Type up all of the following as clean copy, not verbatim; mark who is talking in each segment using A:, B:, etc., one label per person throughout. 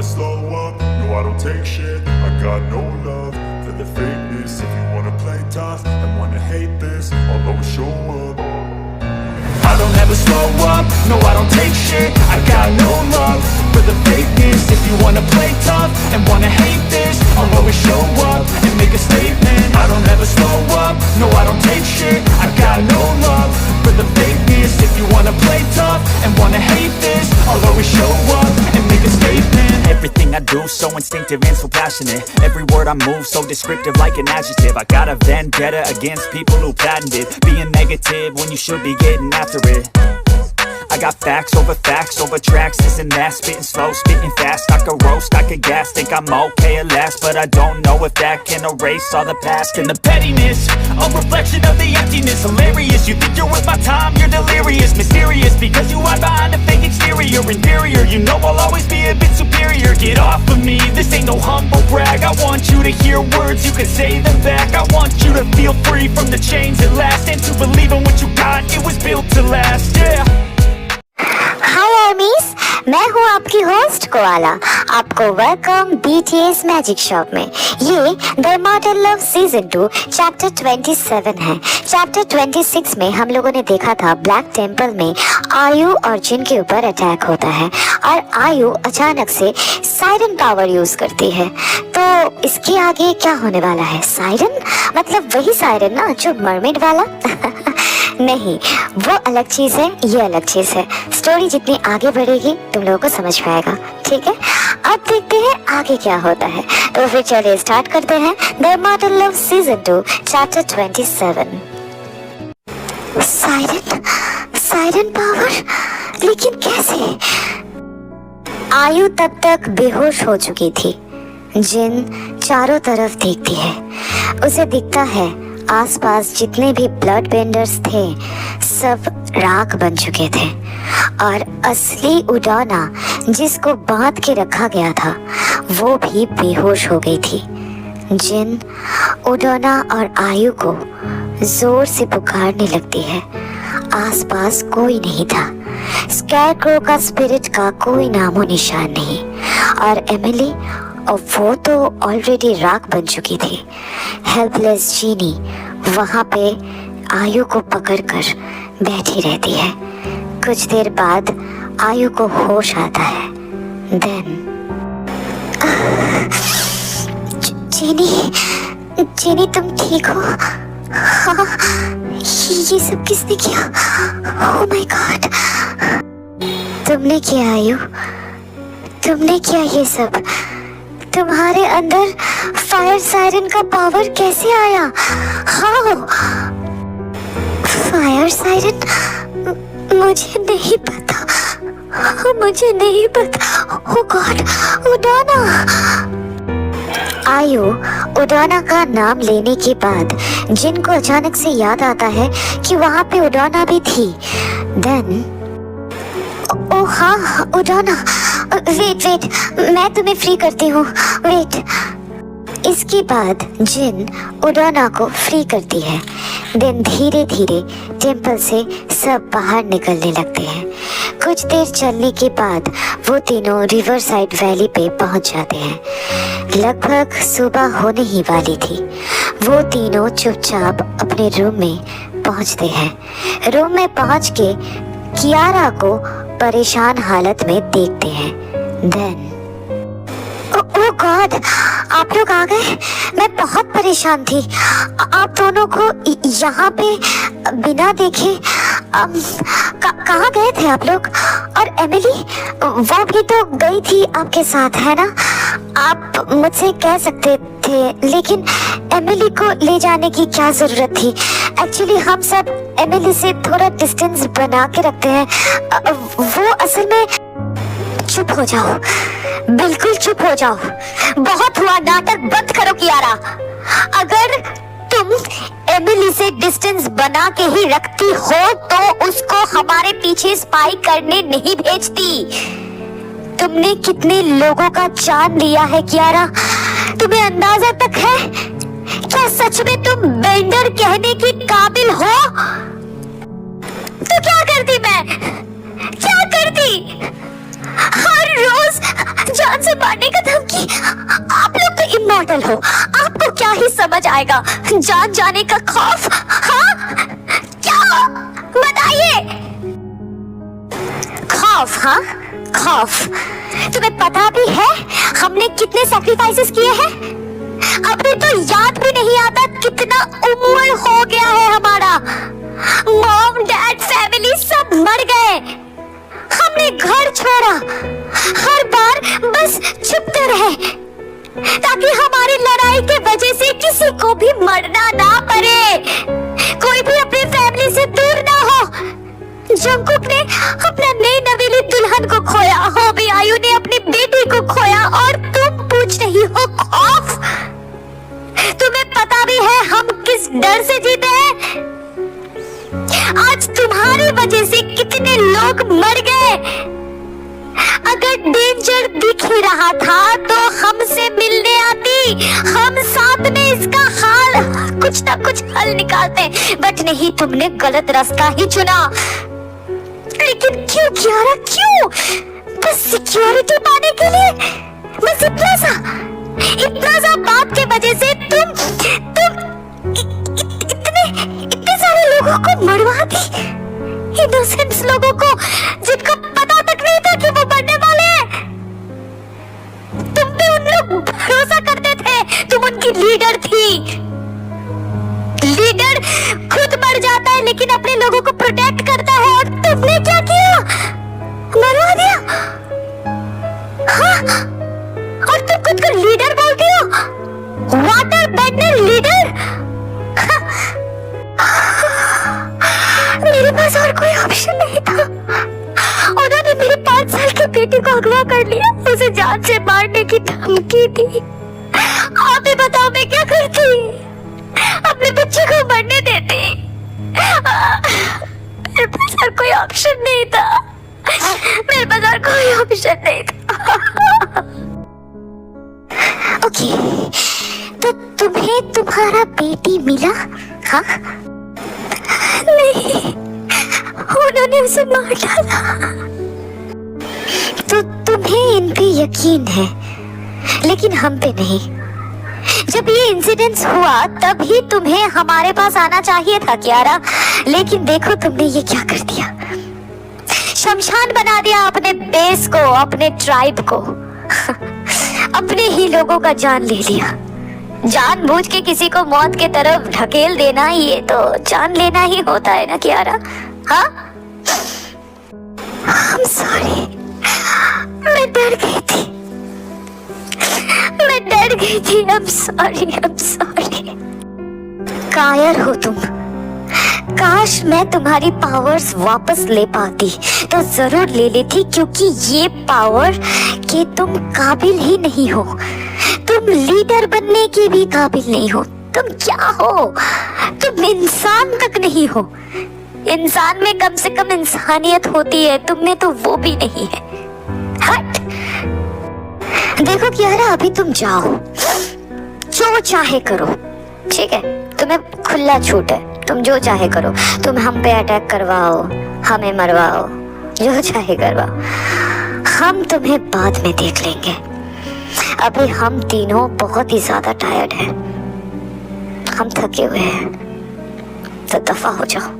A: never slow up, no I don't take shit. I got no love for the fakeness. If you wanna play tough and wanna hate this, I'll always show up. I don't ever slow up, no I don't take shit. I got no love for the fakeness. If you wanna play tough and wanna hate this, I'll always show up and make a statement. I don't ever slow up, no I don't take shit. I got no love for the fakeness. If you wanna play tough and wanna hate this, I'll always show up and make a statement.
B: Everything I do so instinctive and so passionate. Every word I move so descriptive like an adjective. I got a vendetta against people who patented being negative when you should be getting after it. I got facts over tracks, this and that. Spitting slow, spitting fast. I could roast, I could gas. Think I'm okay at last, but I don't know if that can erase all the past. And the pettiness, a reflection of the emptiness. Hilarious, you think you're worth my time, you're delirious. Mysterious, because you hide behind a fake exterior. Inferior, you know I'll always be a bit superior. Get off of me, this ain't no humble brag. I want you to hear words, you can say them back. I want you to feel free from the chains at last, and to believe in what you got, it was built to last, yeah.
C: हाय आर्मीज, मैं हूँ आपकी host koala. आपको welcome BTS magic shop में। ये the immortal love season 2 chapter 27 है। Chapter 26 में हम लोगों ने देखा था ब्लैक टेम्पल में आयु और जिन के ऊपर अटैक होता है और आयु अचानक से सायरन पावर यूज करती है। तो इसके आगे क्या होने वाला है? सायरन मतलब वही सायरन ना जो मरमेड वाला? नहीं, वो अलग चीज है, ये अलग चीज है। स्टोरी जितनी आगे बढ़ेगी तुम लोगों को समझ पाएगा, ठीक है? अब देखते हैं आगे क्या होता है। तो फिर चलिए स्टार्ट करते हैं the immortal love season 2 chapter 27। Siren power, लेकिन कैसे? आयु तब तक बेहोश हो चुकी थी। जिन चारों तरफ देखती है, उसे दिखता है आसपास जितने भी ब्लड बेंडर्स थे सब राख बन चुके थे और असली उडाना जिसको बांध के रखा गया था वो भी बेहोश हो गई थी। जिन उडाना और आयु को जोर से पुकारने लगती है। आसपास कोई नहीं था। स्कैरक्रो का स्पिरिट का कोई नामो निशान नहीं और एमिली, और वो तो ऑलरेडी राख बन चुकी थी। हेल्पलेस जीनी वहाँ पे आयु को पकड़कर बैठी रहती है। कुछ देर बाद आयु को होश आता है। देन जीनी तुम ठीक हो? हाँ, ये सब किसने किया? ओह माय गॉड, तुमने किया आयु, तुमने किया ये सब? तुम्हारे अंदर फायर सायरन का पावर कैसे आया? हाउ? Fire siren? मुझे नहीं पता, मुझे नहीं पता। ओह गॉड, उडाना! आयु उडाना का नाम लेने के बाद जिनको अचानक से याद आता है कि वहाँ पे उडाना भी थी। देन ओ हाँ, उडाना, वेट, मैं तुम्हें फ्री करती हूँ, वेट। इसके बाद जिन उडाना को फ्री करती है। देन धीरे धीरे टेम्पल से सब बाहर निकलने लगते हैं। कुछ देर चलने के बाद वो तीनों रिवर साइड वैली पे पहुंच जाते हैं। लगभग सुबह होने ही वाली थी। वो तीनों चुपचाप अपने रूम में पहुंचते हैं। रूम में पहुंच के कियारा को परेशान हालत में देखते हैं। देन ओह गॉड, आप लोग आ गए? मैं बहुत परेशान थी। आप दोनों को यहाँ पे बिना देखे कहाँ गए थे आप लोग? और एमिली, वो भी तो गई थी आपके साथ, है ना? आप मुझसे कह सकते थे, लेकिन एमिली को ले जाने की क्या जरूरत थी? एक्चुअली हम सब एमिली से थोड़ा डिस्टेंस बना के रखते हैं। वो असल में... चुप हो जाओ, बिल्कुल चुप हो जाओ। बहुत हुआ नाटक, बंद करो कियारा। अगर तुम एमिली से डिस्टेंस बना के ही रखती हो तो उसको हमारे पीछे स्पाई करने नहीं भेजती। तुमने कितने लोगों का जान लिया है कियारा, तुम्हें अंदाजा तक है? क्या सच में तुम बेंडर कहने की काबिल हो? तो क्या करती मैं? क्या करती? हर रोज जान से मारने का धमकी। आप लोग तो इमॉर्टल हो, आपको क्या ही समझ आएगा जान जाने का खौफ। हाँ क्या बताइए? खौफ? हाँ खौफ। तुम्हें पता भी है हमने कितने सैक्रिफाइसेस किए हैं? अभी तो याद भी नहीं आता कितना उम्र हो गया है हमारा। मॉम डैड फैमिली सब मर गए, हमने घर छोड़ा, हर बार बस चुपते रहे ताकि हमारी लड़ाई के वजह से किसी को भी मरना ना पड़े, कोई भी अपनी फैमिली से दूर ना हो। जंकुक ने अपना नई नवेली दुल्हन को खोया, होबी आयु ने अपनी बेटी को खोया, और तुम पूछ रही हो खौफ? तुम्हें पता भी है हम किस डर से जीते हैं? आज तुम्हारी वजह से कितने लोग मर गए। अगर डेंजर दिख ही रहा था तो हमसे मिलने आती, हम साथ में इसका हाल कुछ ना कुछ हल निकालते। बट नहीं, तुमने गलत रास्ता ही चुना। लेकिन क्यों कियारा, क्यों? बस सिक्योरिटी पाने के लिए? बस इतना सा बात की वजह से तुम इतने सारे लोगों को मरवा दी, इनोसेंट लोगों को जिनको पता तक नहीं था कि वो मरने वाले हैं। तुम पे उन लोग भरोसा करते थे, तुम उनकी लीडर थी। लीडर खुद मर जाता है लेकिन अपने लोगों को प्रोटेक्ट करता है, और तुमने क्या किया? मरवा दिया। हाँ, और तुम खुद को लीडर बोलती हो? Water bender leader? मेरे पास और कोई ऑप्शन नहीं था। उन्होंने मेरे 5 साल की बेटी को अगवा कर लिया, उसे जान से मारने की धमकी दी। आप ही बताओ मैं क्या करती? अपने बच्चे को मरने देती? मेरे पास और कोई ऑप्शन नहीं था, मेरे पास और कोई ऑप्शन नहीं था। ओके, तो तुम्हें तुम्हारा बेटी मिला? हाँ? नहीं, उन्होंने उसे मार डाला। तो तुम्हें इन पे यकीन है, लेकिन हम पे नहीं। जब ये इंसिडेंस हुआ तभी तुम्हें हमारे पास आना चाहिए था कियारा, लेकिन देखो तुमने ये क्या कर दिया। शमशान बना दिया अपने बेस को, अपने ट्राइब को। अपने ही लोगों का जान ले लिया। जानबूझ के किसी को मौत के तरफ ढकेल देना, ये तो जान लेना ही होता है ना कियारा। हाँ, I'm sorry, मैं डर गई थी, मैं डर गई थी। I'm sorry। कायर हो तुम। काश मैं तुम्हारी पावर्स वापस ले पाती तो जरूर ले लेती, क्योंकि ये पावर के तुम काबिल ही नहीं हो। तुम लीडर बनने के भी काबिल नहीं हो। तुम क्या हो? तुम इंसान तक नहीं हो। इंसान में कम से कम इंसानियत होती है, तुम में तो वो भी नहीं है। हट। देखो कियारा, अभी तुम जाओ, जो चाहे करो, ठीक है? तुम्हें खुला छूट है, तुम जो चाहे करो। तुम हम पे अटैक करवाओ, हमें मरवाओ, जो चाहे करवाओ, हम तुम्हें बाद में देख लेंगे। अभी हम तीनों बहुत ही ज्यादा टायर्ड हैं, हम थके हुए हैं, तो दफा हो जाओ,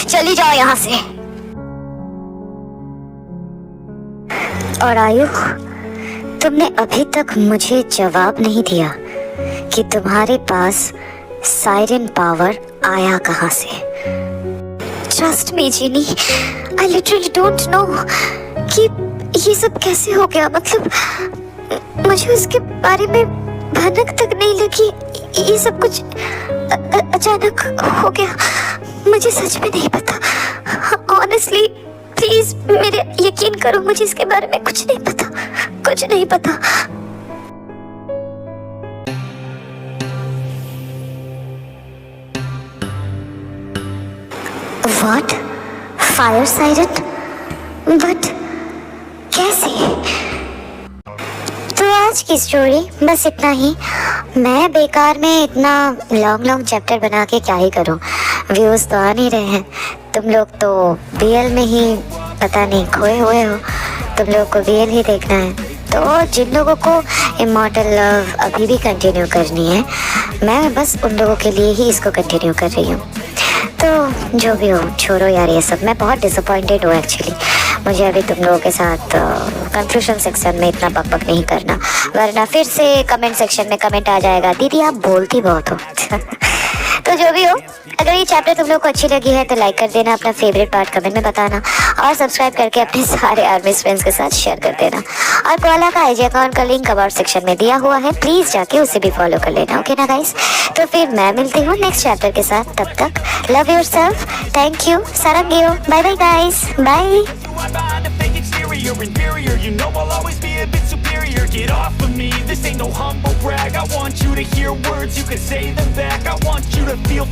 C: चली जाओ यहाँ से। और आयु, तुमने अभी तक मुझे जवाब नहीं दिया कि तुम्हारे पास साइरन पावर आया कहाँ से। ट्रस्ट मी जीनी, आई लिटरली डोंट नो कि ये सब कैसे हो गया। मतलब मुझे उसके बारे में भनक तक नहीं लगी। ये सब कुछ अचानक हो गया, मुझे सच में नहीं पता। ऑनेस्टली प्लीज मेरे यकीन करो, मुझे इसके बारे में कुछ नहीं पता, कुछ नहीं पता। What? Fire siren? But कैसे? तो आज की स्टोरी बस इतना ही। मैं बेकार में इतना लॉन्ग चैप्टर बना के क्या ही करूं, व्यूज तो आ नहीं रहे हैं। तुम लोग तो बीएल में ही पता नहीं खोए हुए हो, तुम लोग को बीएल ही देखना है। तो जिन लोगों को इमॉर्टल लव अभी भी कंटिन्यू करनी है, मैं बस उन लोगों के लिए ही इसको कंटिन्यू कर रही हूँ। तो जो भी हो, छोड़ो यार ये सब। मैं बहुत डिसअपॉइंटेड हूँ एक्चुअली। मुझे अभी तुम लोगों के साथ कंफ्यूजन सेक्शन में इतना बकबक नहीं करना, वरना फिर से कमेंट सेक्शन में कमेंट आ जाएगा, दीदी आप बोलती बहुत हो। तो जो भी हो, अगर ये चैप्टर तुम लोग को अच्छी लगी है तो लाइक कर देना, अपना फेवरेट पार्ट कमेंट में बताना, और सब्सक्राइब करके अपने सारे आर्मी फ्रेंड्स के साथ शेयर कर देना। और कोआला का आईजी अकाउंट का लिंक अबाउट सेक्शन में दिया हुआ है, प्लीज जाके उसे भी फॉलो कर लेना। ओके ना गाइस? तो फिर मैं मिलती हूँ नेक्स्ट चैप्टर के साथ। तब तक लव योरसेल्फ, थैंक यू, सारंगियो, bye bye guys, bye.
B: Hide behind a fake exterior, inferior. You know I'll always be a bit superior. Get off of me, this ain't no humble brag. I want you to hear words, you can say them back. I want you to feel